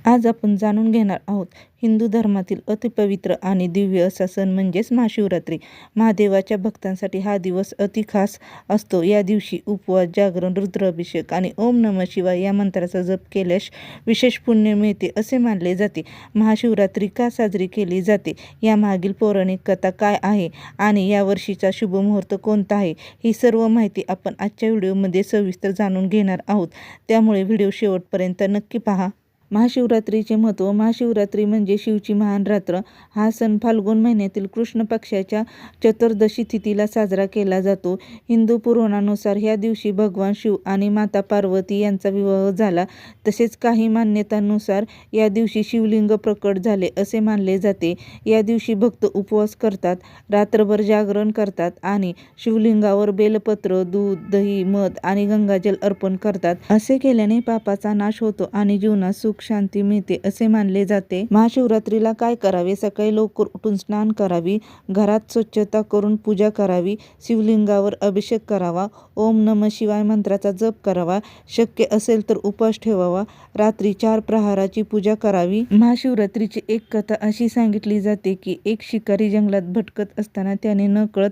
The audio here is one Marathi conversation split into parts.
आज आपण जाणून घेणार आहोत हिंदू धर्मातील अतिपवित्र आणि दिव्य असा सण म्हणजेच महाशिवरात्री. महादेवाच्या भक्तांसाठी हा दिवस अति खास असतो. या दिवशी उपवास, जागरण, रुद्राभिषेक आणि ओम नमः शिवाय या मंत्राचा जप केल्यास विशेष पुण्य मिळते असे मानले जाते. महाशिवरात्री का साजरी केली जाते, यामागील पौराणिक कथा काय आहे आणि या वर्षीचा शुभ मुहूर्त कोणता आहे, ही सर्व माहिती आपण आजच्या व्हिडिओमध्ये सविस्तर जाणून घेणार आहोत. त्यामुळे व्हिडिओ शेवटपर्यंत नक्की पहा. महाशिवरात्रीचे महत्त्व. महाशिवरात्री म्हणजे शिवची महान रात्र. हा सण फाल्गुन महिन्यातील कृष्ण पक्षाच्या चतुर्दशी तिथीला साजरा केला जातो. हिंदू पुराणानुसार ह्या दिवशी भगवान शिव आणि माता पार्वती यांचा विवाह झाला. तसेच काही मान्यतांनुसार या दिवशी शिवलिंग प्रकट झाले असे मानले जाते. या दिवशी भक्त उपवास करतात, रात्रभर जागरण करतात आणि शिवलिंगावर बेलपत्र, दूध, दही, मध आणि गंगाजल अर्पण करतात. असे केल्याने पापाचा नाश होतो आणि जीवनात सुख शांती मिळते असे मानले जाते. महाशिवरात्रीला काय करावे? सकाळी लवकर उठून स्नान करावी, घरात स्वच्छता करून पूजा करावी, शिवलिंगावर अभिषेक करावा, ओम नमः शिवाय मंत्राचा जप करावा, शक्य असेल तर उपवास ठेवावा, रात्री 4 प्रहाराची पूजा करावी. महाशिवरात्रीची एक कथा अशी सांगितली जाते की एक शिकारी जंगलात भटकत असताना त्याने नकळत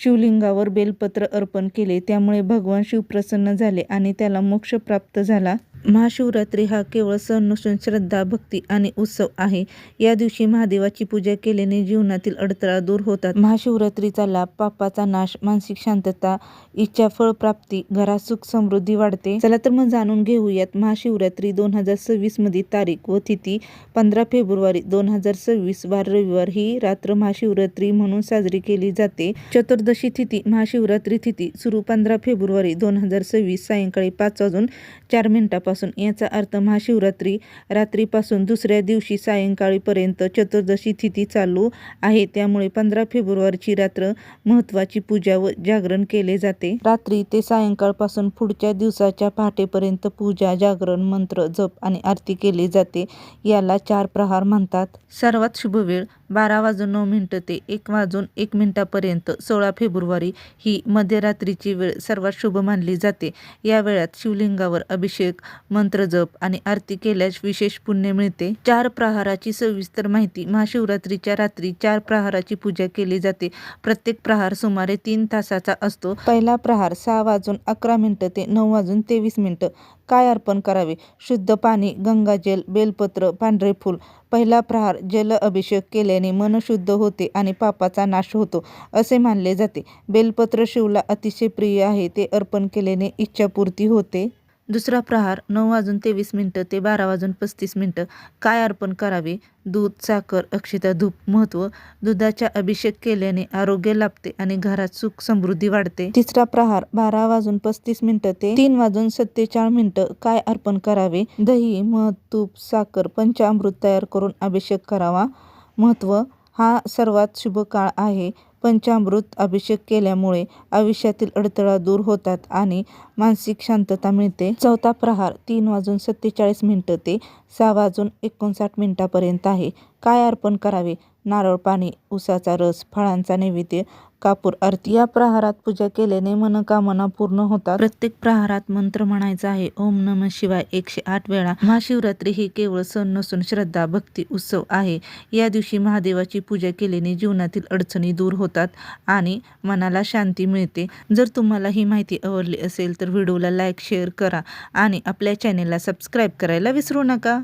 शिवलिंगावर बेलपत्र अर्पण केले. त्यामुळे भगवान शिव प्रसन्न झाले आणि त्याला मोक्ष प्राप्त झाला. महाशिवरात्री हा केवळ सण नसून श्रद्धा, भक्ती आणि उत्सव आहे. या दिवशी महादेवाची पूजा केल्याने जीवनातील अडथळा दूर होतात. महाशिवरात्रीचा लाभ: पापाचा नाश, मानसिक शांतता, इच्छा फळ प्राप्ती, घरात सुख समृद्धी वाढते. चला तर मग जाणून घेऊयात. महाशिवरात्री 2026 मध्ये तारीख व तिथी 15 फेब्रुवारी 2026 वार रविवार ही रात्र महाशिवरात्री म्हणून साजरी केली जाते. चतुर्दशी तिथी. महाशिवरात्री तिथी सुरू 15 फेब्रुवारी 2026 सायंकाळी 5:04 याचा अर्थ महाशिवरात्री रात्रीपासून दुसऱ्या दिवशी सायंकाळीपर्यंत चतुर्दशी तिथी चालू आहे. त्यामुळे 15 फेब्रुवारीची रात्र महत्त्वाची पूजा व जागरण केले जाते. रात्री ते सायंकाळपासून पुढच्या दिवसाच्या पहाटेपर्यंत पूजा, जागरण, मंत्र जप आणि आरती केली जाते. याला 4 प्रहार म्हणतात. सर्वात शुभ वेळ 12:09 ते 1:01 पर्यंत. 16 फेब्रुवारी ही मध्यरात्रीची वेळ सर्वात शुभ मानली जाते. या वेळात शिवलिंगावर अभिषेक, मंत्र जप आणि आरती केल्यास विशेष पुण्य मिळते. 4 प्रहाराची सविस्तर माहिती. महाशिवरात्रीच्या रात्री 4 प्रहाराची पूजा केली जाते. प्रत्येक प्रहार सुमारे 3 तासाचा असतो. पहिला प्रहार 6:11 ते 9:23. काय अर्पण करावे? शुद्ध पाणी, गंगाजल, बेलपत्र, पांढरे फूल. पहिला प्रहार जल अभिषेक केल्याने मन शुद्ध होते आणि पापाचा नाश होतो असे मानले जाते. बेलपत्र शिवला अतिशय प्रिय आहे, ते अर्पण केल्याने इच्छापूर्ती होते. दुसरा प्रहार 9:23 ते 12:35. काय अर्पण करावे? दूध, साखर, अक्षता, धूप. महत्त्व: दुधाचा अभिषेक केल्याने आरोग्य लाभते आणि घरात सुख समृद्धी वाढते. तिसरा प्रहार 12:35 ते 3:47. काय अर्पण करावे? दही, मध, तूप, साखर, पंचामृत तयार करून अभिषेक करावा. महत्त्व: हा सर्वात शुभ काळ आहे. पंचामृत अभिषेक केल्यामुळे आयुष्यातील अडथळा दूर होतात आणि मानसिक शांतता मिळते. चौथा प्रहार 3:47 ते 6:59 पर्यंत आहे. काय अर्पण करावे? नारळ पाणी, उसाचा रस, फळांचा नैवेद्य, कापूर आरती. या प्रहारात पूजा केल्याने मनोकामना पूर्ण होतात. प्रत्येक प्रहारात मंत्र म्हणायचा आहे. ओम नमः शिवाय 108 वेळा. महाशिवरात्री ही केवळ सण नसून श्रद्धा, भक्ती, उत्सव आहे. या दिवशी महादेवाची पूजा केल्याने जीवनातील अडचणी दूर होतात आणि मनाला शांती मिळते. जर तुम्हाला ही माहिती आवडली असेल तर व्हिडिओला लाईक, शेअर करा आणि आपल्या चॅनेलला सबस्क्राईब करायला विसरू नका.